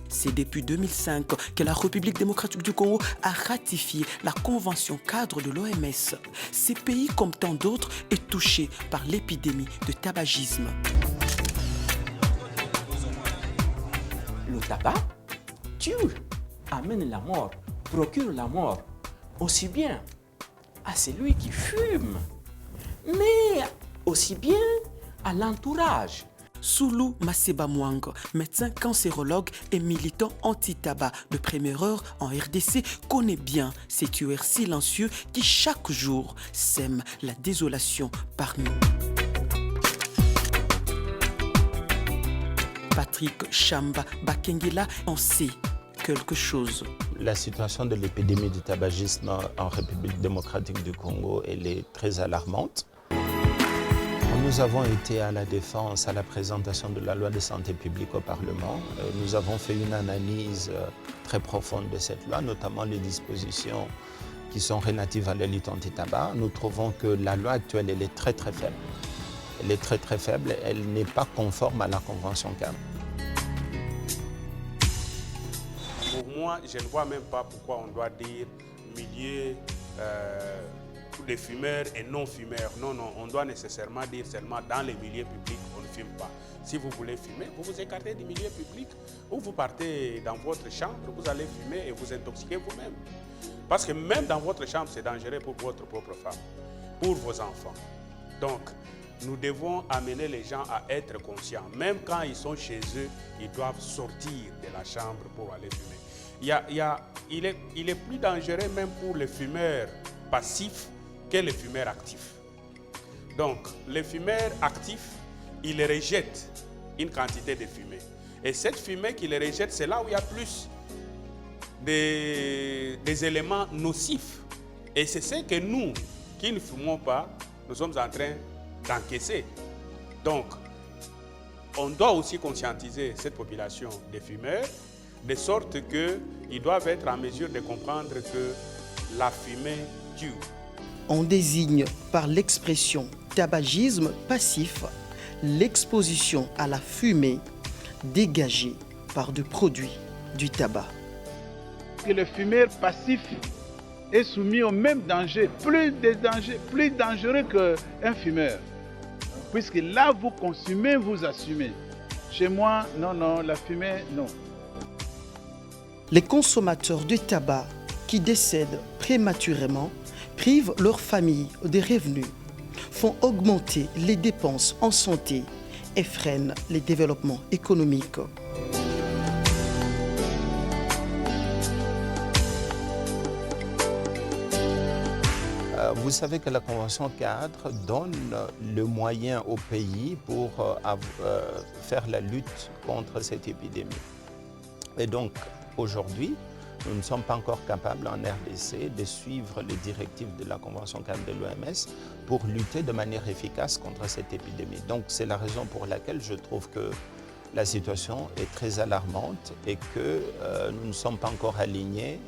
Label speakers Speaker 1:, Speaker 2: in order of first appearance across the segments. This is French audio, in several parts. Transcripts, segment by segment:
Speaker 1: C'est depuis 2005 que la République démocratique du Congo a ratifié la convention cadre de l'OMS. Ce pays, comme tant d'autres, est touché par l'épidémie de tabagisme.
Speaker 2: Le tabac tue, amène la mort, procure la mort, aussi bien à celui qui fume, mais aussi bien à l'entourage.
Speaker 1: Soulou Maseba Mwang, médecin cancérologue et militant anti-tabac de première heure en RDC, connaît bien ces tueurs silencieux qui chaque jour sèment la désolation parmi nous. Patrick Chamba Bakengela en sait quelque chose.
Speaker 3: La situation de l'épidémie du tabagisme en République démocratique du Congo, elle est très alarmante. Nous avons été à la défense, à la présentation de la loi de santé publique au Parlement. Nous avons fait une analyse très profonde de cette loi, notamment les dispositions qui sont relatives à la lutte anti-tabac. Nous trouvons que la loi actuelle, elle est très faible. Elle est très faible, elle n'est pas conforme à la Convention cadre.
Speaker 4: Pour moi, je ne vois même pas pourquoi on doit dire milieu des fumeurs et non-fumeurs. Non, on doit nécessairement dire seulement dans les milieux publics, on ne fume pas. Si vous voulez fumer, vous vous écartez du milieu public ou vous partez dans votre chambre, vous allez fumer et vous intoxiquez vous-même. Parce que même dans votre chambre, c'est dangereux pour votre propre femme, pour vos enfants. Donc, nous devons amener les gens à être conscients. Même quand ils sont chez eux, ils doivent sortir de la chambre pour aller fumer. Il est plus dangereux même pour les fumeurs passifs que les fumeurs actifs. Donc, les fumeurs actifs, ils rejettent une quantité de fumée. Et cette fumée qu'ils rejettent, c'est là où il y a plus des éléments nocifs. Et c'est ce que nous, qui ne fumons pas, nous sommes en train d'encaisser. Donc, on doit aussi conscientiser cette population des fumeurs, de sorte qu'ils doivent être en mesure de comprendre que la fumée tue.
Speaker 1: On désigne par l'expression tabagisme passif l'exposition à la fumée dégagée par des produits du tabac.
Speaker 5: Que le fumeur passif est soumis au même danger, plus dangereux qu'un fumeur. Puisque là, vous consumez, vous assumez. Chez moi, non, la fumée, non.
Speaker 1: Les consommateurs de tabac qui décèdent prématurément privent leur famille des revenus, font augmenter les dépenses en santé et freinent les développements économiques.
Speaker 3: Vous savez que la Convention cadre donne le moyen au pays pour faire la lutte contre cette épidémie. Et donc, aujourd'hui, nous ne sommes pas encore capables en RDC de suivre les directives de la Convention cadre de l'OMS pour lutter de manière efficace contre cette épidémie. Donc, c'est la raison pour laquelle je trouve que la situation est très alarmante et que nous ne sommes pas encore alignés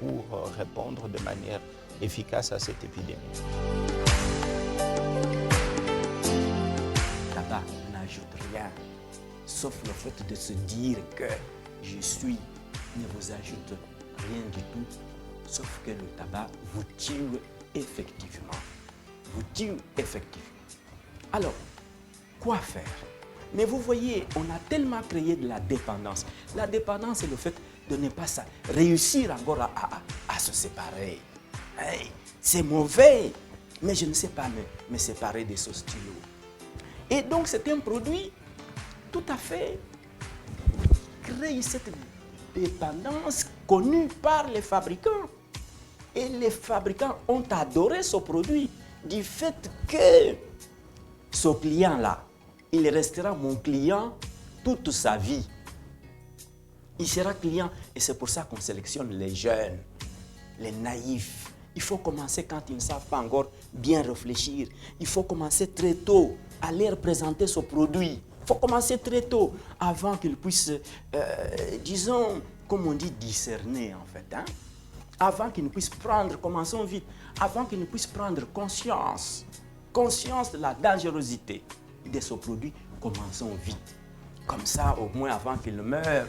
Speaker 3: pour répondre de manière efficace à cette épidémie.
Speaker 2: Le tabac n'ajoute rien, sauf le fait de se dire que je suis ne vous ajoute rien du tout, sauf que le tabac vous tue effectivement. Vous tue effectivement. Alors, quoi faire? Mais vous voyez, on a tellement créé de la dépendance. La dépendance, c'est le fait de ne pas réussir encore à se séparer. Hey, c'est mauvais, mais je ne sais pas me séparer de ce stylo. Et donc, c'est un produit tout à fait créé cette dépendance connue par les fabricants. Et les fabricants ont adoré ce produit du fait que ce client-là, il restera mon client toute sa vie. Il sera client et c'est pour ça qu'on sélectionne les jeunes, les naïfs. Il faut commencer quand ils ne savent pas encore bien réfléchir. Il faut commencer très tôt à leur présenter ce produit. Il faut commencer très tôt avant qu'ils puissent, disons, comme on dit, discerner en fait. Hein? Avant qu'ils ne puissent prendre, commençons vite, avant qu'ils ne puissent prendre conscience de la dangerosité de ce produit, commençons vite. Comme ça, au moins avant qu'ils ne meurent,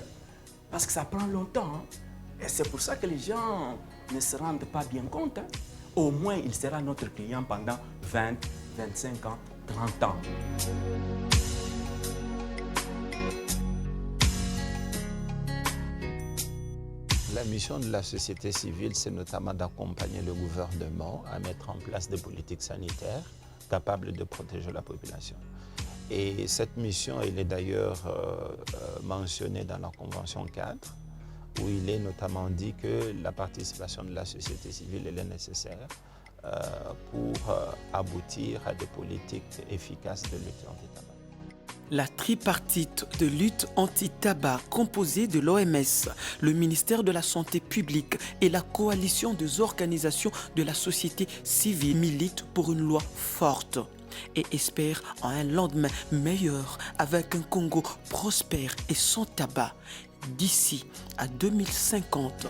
Speaker 2: Parce que ça prend longtemps. Hein. Et c'est pour ça que les gens ne se rendent pas bien compte. Hein. Au moins, il sera notre client pendant 20, 25 ans, 30 ans.
Speaker 3: La mission de la société civile, c'est notamment d'accompagner le gouvernement à mettre en place des politiques sanitaires capables de protéger la population. Et cette mission, elle est d'ailleurs mentionnée dans la Convention cadre, où il est notamment dit que la participation de la société civile elle est nécessaire pour aboutir à des politiques efficaces de lutte anti-tabac.
Speaker 1: La tripartite de lutte anti-tabac composée de l'OMS, le ministère de la Santé publique et la coalition des organisations de la société civile milite pour une loi forte et espère en un lendemain meilleur avec un Congo prospère et sans tabac d'ici à 2050.